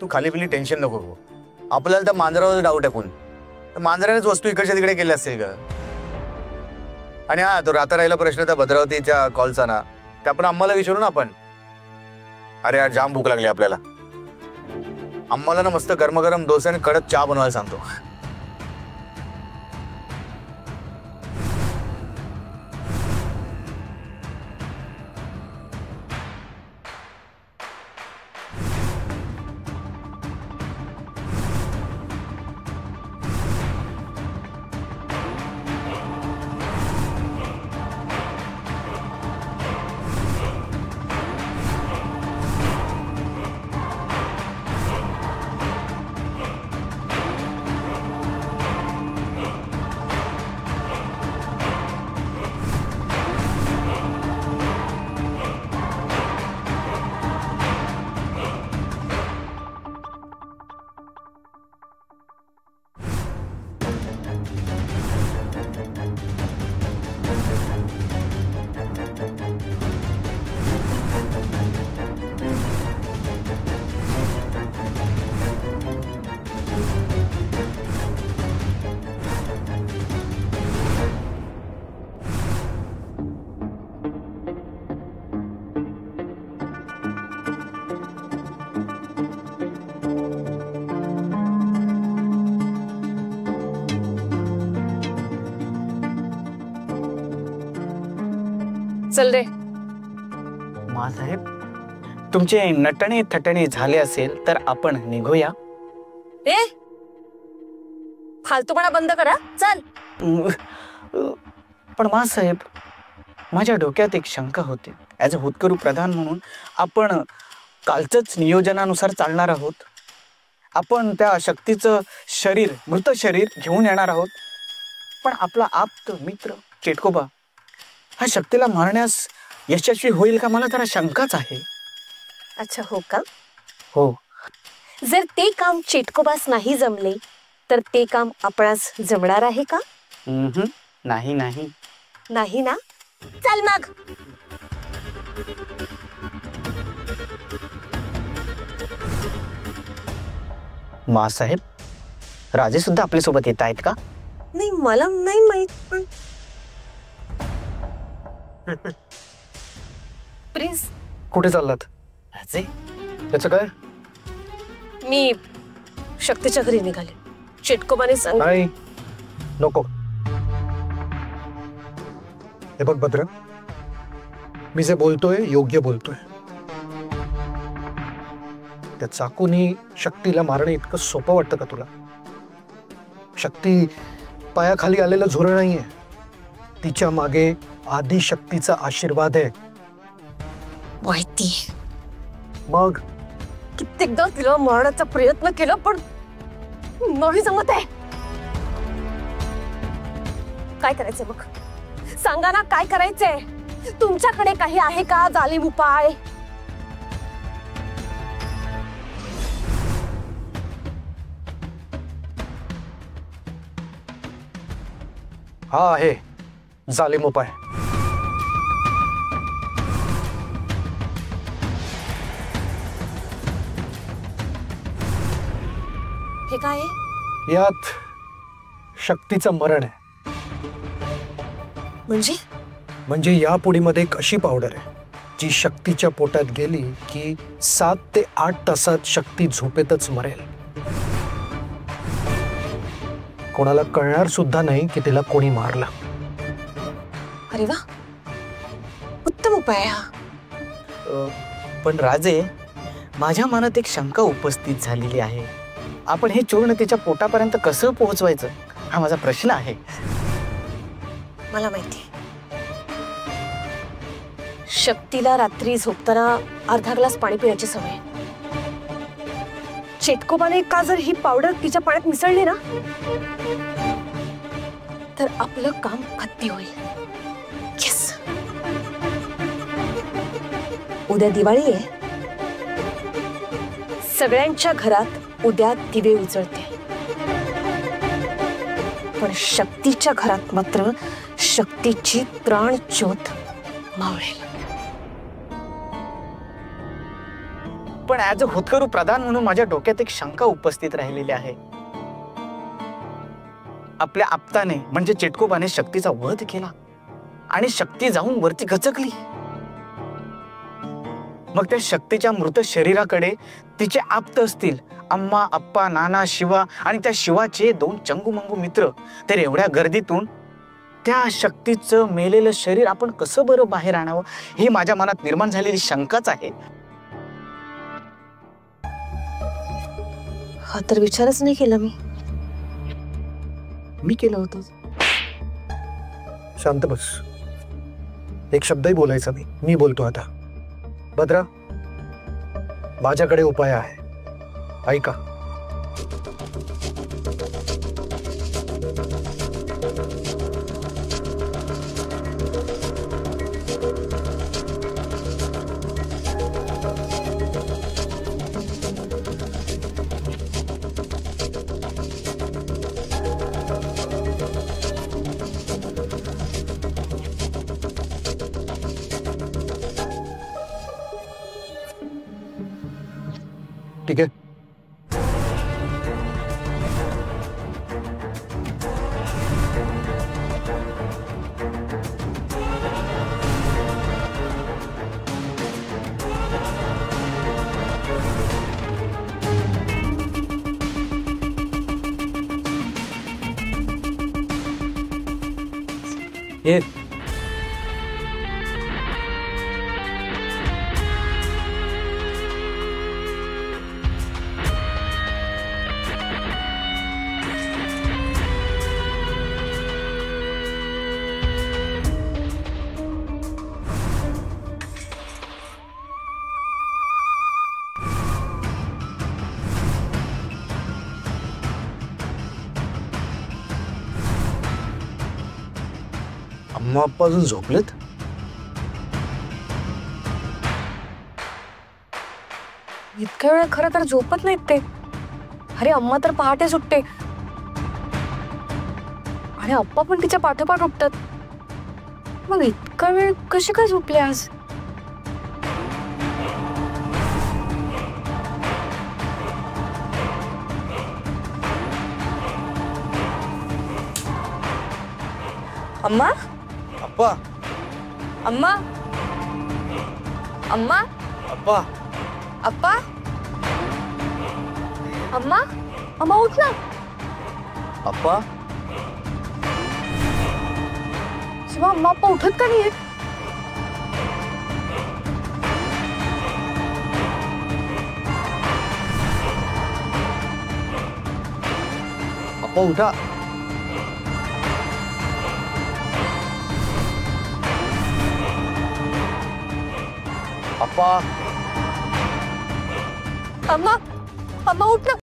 तू खाली पिली टेन्शन नको घेऊ. आपल्याला त्या मांजरावर डाऊट टाकून मांजरानेच वस्तू इकडच्या तिकडे केली असेल का. आणि हा तो राहता राहिला प्रश्न त्या भद्रावतीच्या कॉलचा ना, त्या पण आम्हाला विचारू ना आपण. अरे यार जाम भूक लागली आपल्याला. आम्हाला ना मस्त गरम डोसे आणि कडक चहा बनवायला सांगतो. चल रे. मासाहेब, तुमचे नटणे थटणे झाले असेल तर आपण निघूया. रे फालतूपणा बंद करा. चल. पण मासाहेब, माझ्या डोक्यात एक शंका होती. ॲज अ होतकरू प्रधान म्हणून आपण कालचंच नियोजनानुसार चालणार आहोत. आपण त्या शक्तीचं शरीर, मृत शरीर घेऊन येणार आहोत. पण आपला आप्त मित्र चेटकोबा हा शक्तीला मारण्यास यशस्वी होईल का, मला जरा शंकाच आहे. अच्छा, हो का? हो. जर ते काम चेटकोबास नाही जमले तर ते काम आपणास जमणार आहे का? नाही नाही नाही ना. चल मग. मासाहेब, राजे सुद्धा आपल्या सोबत येत आहेत का? नाही, मला नाही माहित. पण प्रिन्स, कुठे चाललात? राजे, त्याचं काय? मी शक्तीच्या घरी निघाले. चेटकोबाने सांग. नाही, नको. हे बघ भद्र, मी जे बोलतोय योग्य बोलतोय. त्या चाकूनी शक्तीला मारणं इतकं सोपं वाटतं का तुला? शक्ती पायाखाली आलेलं झुरळ नाहीये. तिच्या मागे आदि शक्तीचा आशीर्वाद आहे. माहिती. मग कित्येकदा तिला मारण्याचा प्रयत्न केला पण नाही जमत आहे. काय करायचंय मग? सांगा ना, काय करायचंय? तुमच्याकडे काही आहे का जालिम उपाय? हा आहे जालिम उपाय. हे काय आहे? यात शक्तीचं मरण आहे. म्हणजे या पुडीमध्ये एक अशी पावडर आहे जी शक्तीच्या पोटात गेली की 7 ते 8 तासात शक्ती झोपेतच मरेल. कोणाला कळणार सुद्धा नाही की तिला कोणी मारलं. अरे वा, उत्तम उपाय हा. पण राजे, माझ्या मनात एक शंका उपस्थित झालेली आहे. आपण हे चूर्ण तिच्या पोटापर्यंत कसं पोहोचवायचं, हा माझा प्रश्न आहे. मला माहिती. शक्तीला रात्री झोपताना अर्धा ग्लास पाणी पिण्याची सवय. चेटकोबाने का जर ही पावडर तिच्या पाण्यात मिसळली ना तर आपलं काम अगदी होईल. येस. उद्या दिवाळी आहे. सगळ्यांच्या घरात उद्या दिवे उजळते. पण शक्तीच्या घरात मात्र शक्तीची त्राण ज्योत मावळेल. पण ऍज अ होतकरू प्रधान म्हणून माझ्या डोक्यात एक शंका उपस्थित राहिलेली आहे. आपल्या आप्ताने म्हणजे चिटकोबाने शक्तीचा वध केला आणि शक्ती जाऊन वरती गचकली. मग त्या शक्तीच्या मृत शरीराकडे तिचे आप्त असतील अम्मा, अप्पा, नाना, शिवा आणि त्या शिवाचे 2 चंगूमंगू मित्र, तर एवढ्या गर्दीतून त्या शक्तीचं मेलेलं शरीर आपण कसं बरं बाहेर आणावं ही माझ्या मनात निर्माण झालेली शंकाच आहे. हा तर विचारच नाही केला मी केलं होतं. शांत बस. एक शब्दही बोलायचा नाही. मी बोलतो आता. भद्रा, माझ्याकडे उपाय आहे, ऐका. ठीक आहे. हे अम्मा अप्पा अजून झोपलेत? इतक्या वेळ खरं तर झोपत नाहीत ते. अरे अम्मा तर पहाटे सुटते आणि अप्पा पण तिच्या पाठोपाठ उठतात. मग इतका वेळ कशी काय झोपले आज? अम्मा, अप्पा, अम्मा, अम्मा, अप्पा, अप्पा, अम्मा, अम्मा उठ ना. अप्पा, शिवा, अम्मा अप्पा उठत का नाही? अप्पा उठा. अप्पा, अम्मा, अम्मा उठ ना.